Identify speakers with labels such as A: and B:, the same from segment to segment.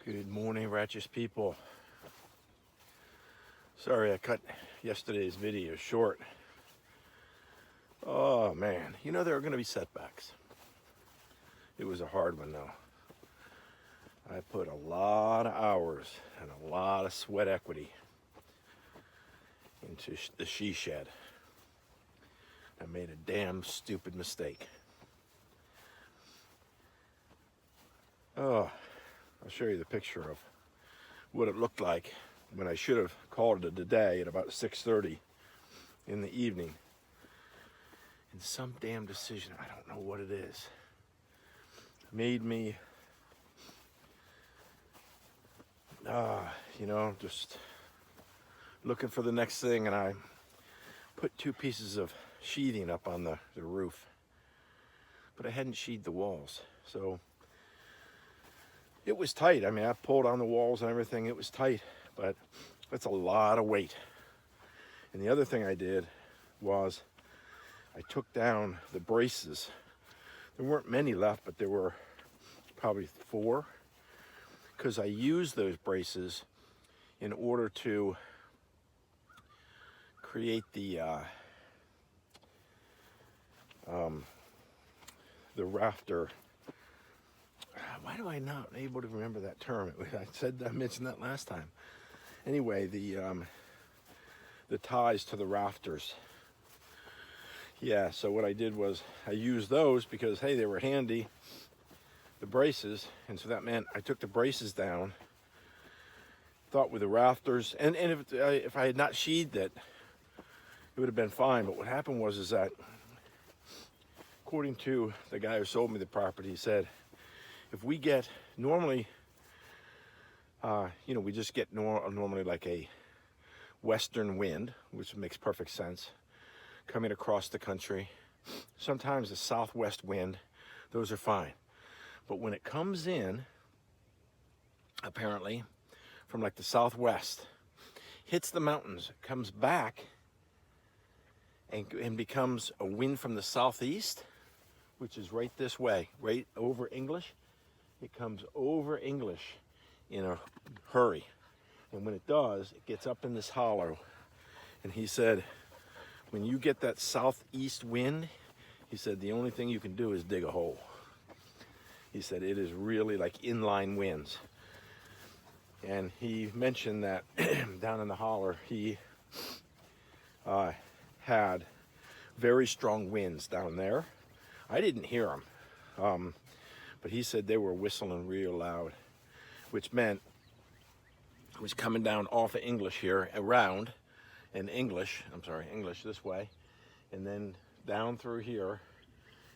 A: Good morning, righteous people. Sorry I cut yesterday's video short. Oh man, you know there are going to be setbacks. It was a hard one though. I put a lot of hours and a lot of sweat equity into the she shed. I made a damn stupid mistake. Oh, I'll show you the picture of what it looked like when I should have called it a day at about 6:30 in the evening. And some damn decision, I don't know what it is, made me, just looking for the next thing, and I put 2 pieces of sheathing up on the roof. But I hadn't sheathed the walls, so it was tight. I mean, I pulled on the walls and everything. It was tight, but that's a lot of weight. And the other thing I did was I took down the braces. There weren't many left, but there were probably 4, because I used those braces in order to create the rafter. Why do I not able to remember that term? I mentioned that last time. Anyway, the ties to the rafters. Yeah, so what I did was I used those because, hey, they were handy, the braces, and so that meant I took the braces down, thought with the rafters, and if I had not sheathed it, it would have been fine. But what happened was that, according to the guy who sold me the property, he said, if we get, normally, we just get normally like a western wind, which makes perfect sense, coming across the country. Sometimes a southwest wind, those are fine. But when it comes in, apparently, from like the southwest, hits the mountains, comes back, and becomes a wind from the southeast, which is right this way, right over English. It comes over English in a hurry. And when it does, it gets up in this hollow. And he said, when you get that southeast wind, he said, the only thing you can do is dig a hole. He said, it is really like inline winds. And he mentioned that down in the holler, he had very strong winds down there. I didn't hear them. But he said they were whistling real loud, which meant it was coming down off of English here, around, and English this way, and then down through here,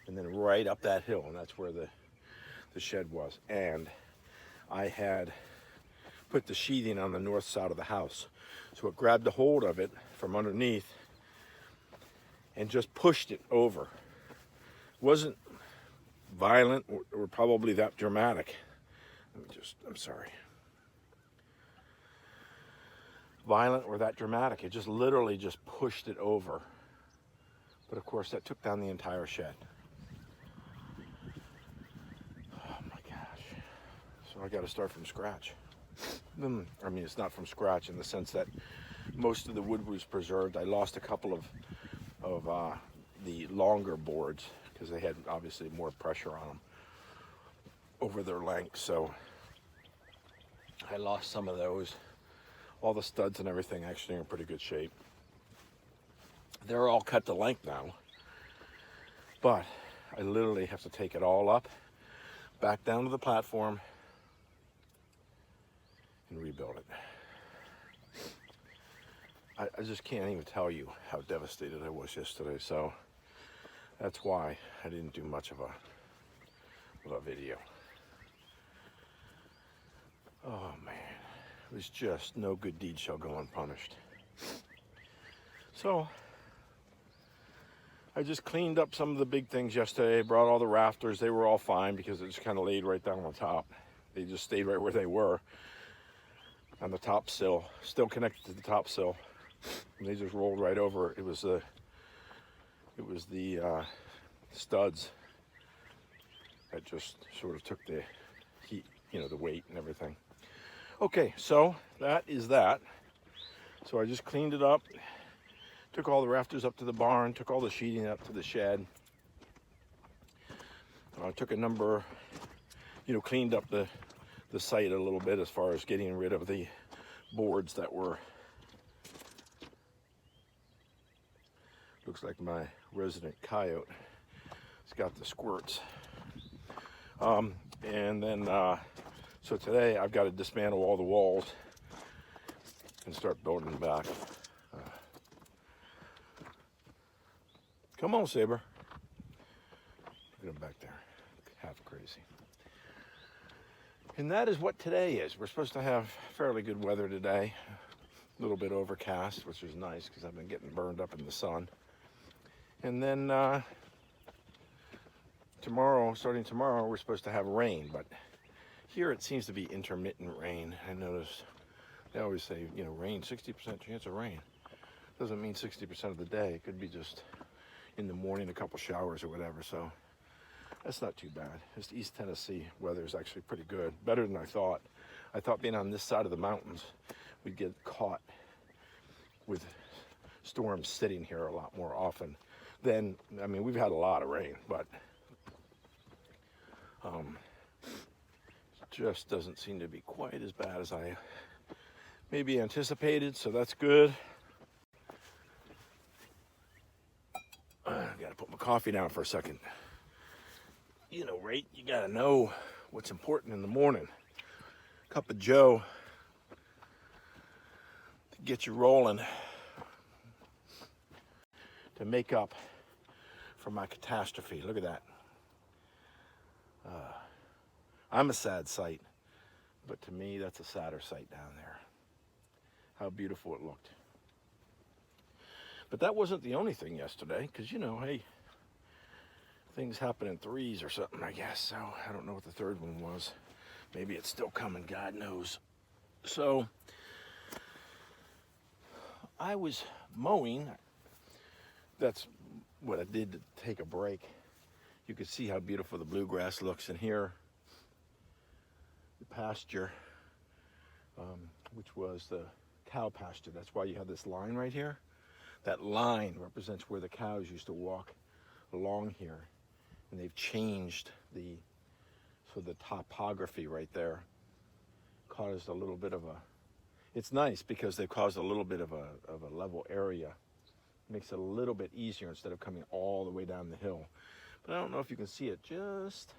A: and then right up that hill, and that's where the shed was. And I had put the sheathing on the north side of the house, so it grabbed a hold of it from underneath and just pushed it over. It wasn't violent or probably that dramatic. Violent or that dramatic. It just literally just pushed it over. But of course that took down the entire shed. Oh my gosh. So I got to start from scratch. I mean, it's not from scratch in the sense that most of the wood was preserved. I lost a couple of the longer boards because they had obviously more pressure on them over their length. So I lost some of those. All the studs and everything actually are in pretty good shape. They're all cut to length now, but I literally have to take it all up, back down to the platform, and rebuild it. I just can't even tell you how devastated I was yesterday, so that's why I didn't do much of a video. Oh man, it was just no good deed shall go unpunished. So I just cleaned up some of the big things yesterday, brought all the rafters. They were all fine because it just kind of laid right down on top. They just stayed right where they were on the top sill, still connected to the top sill. And they just rolled right over. It was the studs that just sort of took the heat, the weight and everything. Okay, so that is that. So I just cleaned it up, took all the rafters up to the barn, took all the sheeting up to the shed. I took a number, cleaned up the site a little bit as far as getting rid of the boards that were, looks like my resident coyote has got the squirts. And then, so today I've got to dismantle all the walls and start building them back. Come on, Saber. Look at him back there, half crazy. And that is what today is. We're supposed to have fairly good weather today. A little bit overcast, which is nice because I've been getting burned up in the sun. And then starting tomorrow, we're supposed to have rain, but here it seems to be intermittent rain. I notice they always say, rain, 60% chance of rain. Doesn't mean 60% of the day. It could be just in the morning, a couple showers or whatever, so that's not too bad. This East Tennessee weather is actually pretty good, better than I thought. I thought being on this side of the mountains, we'd get caught with storms sitting here a lot more often. We've had a lot of rain, but just doesn't seem to be quite as bad as I maybe anticipated, so that's good. I gotta put my coffee down for a second. Right? You gotta know what's important in the morning. Cup of Joe to get you rolling, to make up for my catastrophe. Look at that. I'm a sad sight, but to me, that's a sadder sight down there. How beautiful it looked. But that wasn't the only thing yesterday, because, hey, things happen in threes or something, I guess. So I don't know what the third one was. Maybe it's still coming, God knows. So I was mowing. That's what I did to take a break. You can see how beautiful the bluegrass looks in here. The pasture, which was the cow pasture. That's why you have this line right here. That line represents where the cows used to walk along here. And they've changed the topography right there. Caused a little bit of it's nice because they've caused a little bit of a level area. Makes it a little bit easier instead of coming all the way down the hill. But I don't know if you can see it just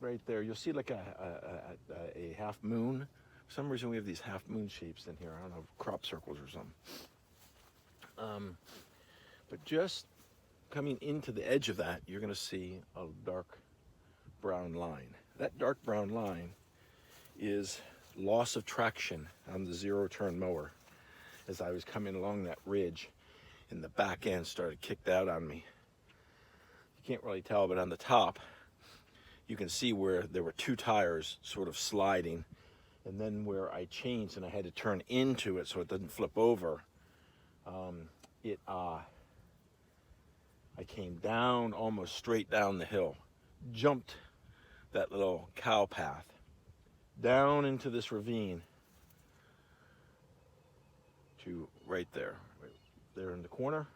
A: right there. You'll see like a half moon. For some reason we have these half moon shapes in here. I don't know, crop circles or something. But just coming into the edge of that, you're going to see a dark brown line. That dark brown line is loss of traction on the zero-turn mower. As I was coming along that ridge, and the back end started kicked out on me. You can't really tell, but on the top, you can see where there were two tires sort of sliding, and then where I changed and I had to turn into it so it doesn't flip over, I came down almost straight down the hill, jumped that little cow path down into this ravine to right there in the corner.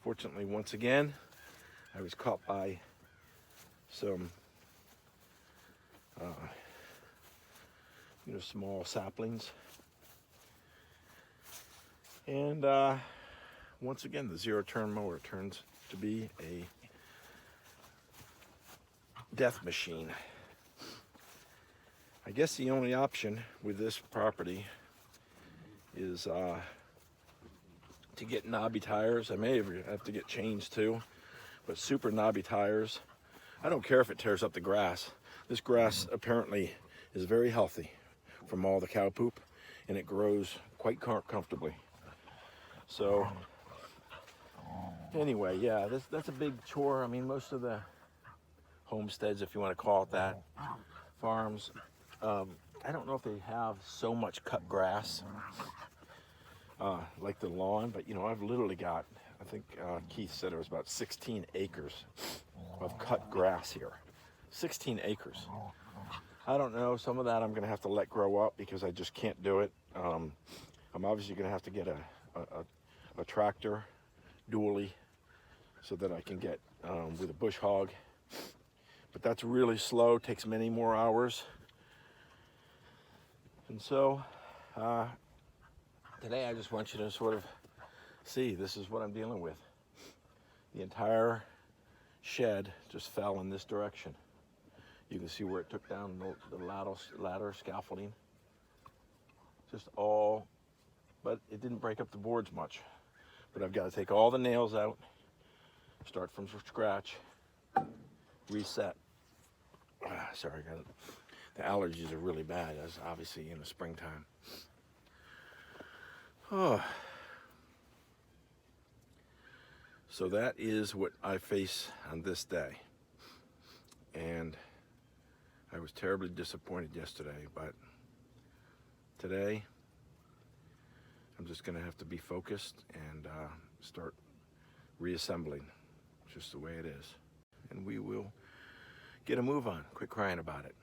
A: Fortunately, once again, I was caught by some small saplings. And once again, the zero-turn mower turns to be a death machine. I guess the only option with this property is to get knobby tires. I may have to get chains too, but super knobby tires. I don't care if it tears up the grass. This grass apparently is very healthy from all the cow poop, and it grows quite comfortably. So anyway, yeah, that's a big chore. I mean, most of the homesteads, if you want to call it that, farms, I don't know if they have so much cut grass like the lawn, but I've literally got, I think Keith said it was about 16 acres of cut grass here. 16 acres. I don't know, some of that I'm gonna have to let grow up because I just can't do it. I'm obviously gonna have to get a tractor, dually, so that I can get with a bush hog. But that's really slow, takes many more hours. And so today I just want you to sort of see, this is what I'm dealing with. The entire shed just fell in this direction. You can see where it took down the ladder scaffolding. Just all, but it didn't break up the boards much. But I've got to take all the nails out, start from scratch, reset. Sorry, the allergies are really bad, as obviously in the springtime. Oh. So that is what I face on this day. And I was terribly disappointed yesterday, but today I'm just gonna have to be focused and start reassembling, just the way it is. And we will get a move on, quit crying about it.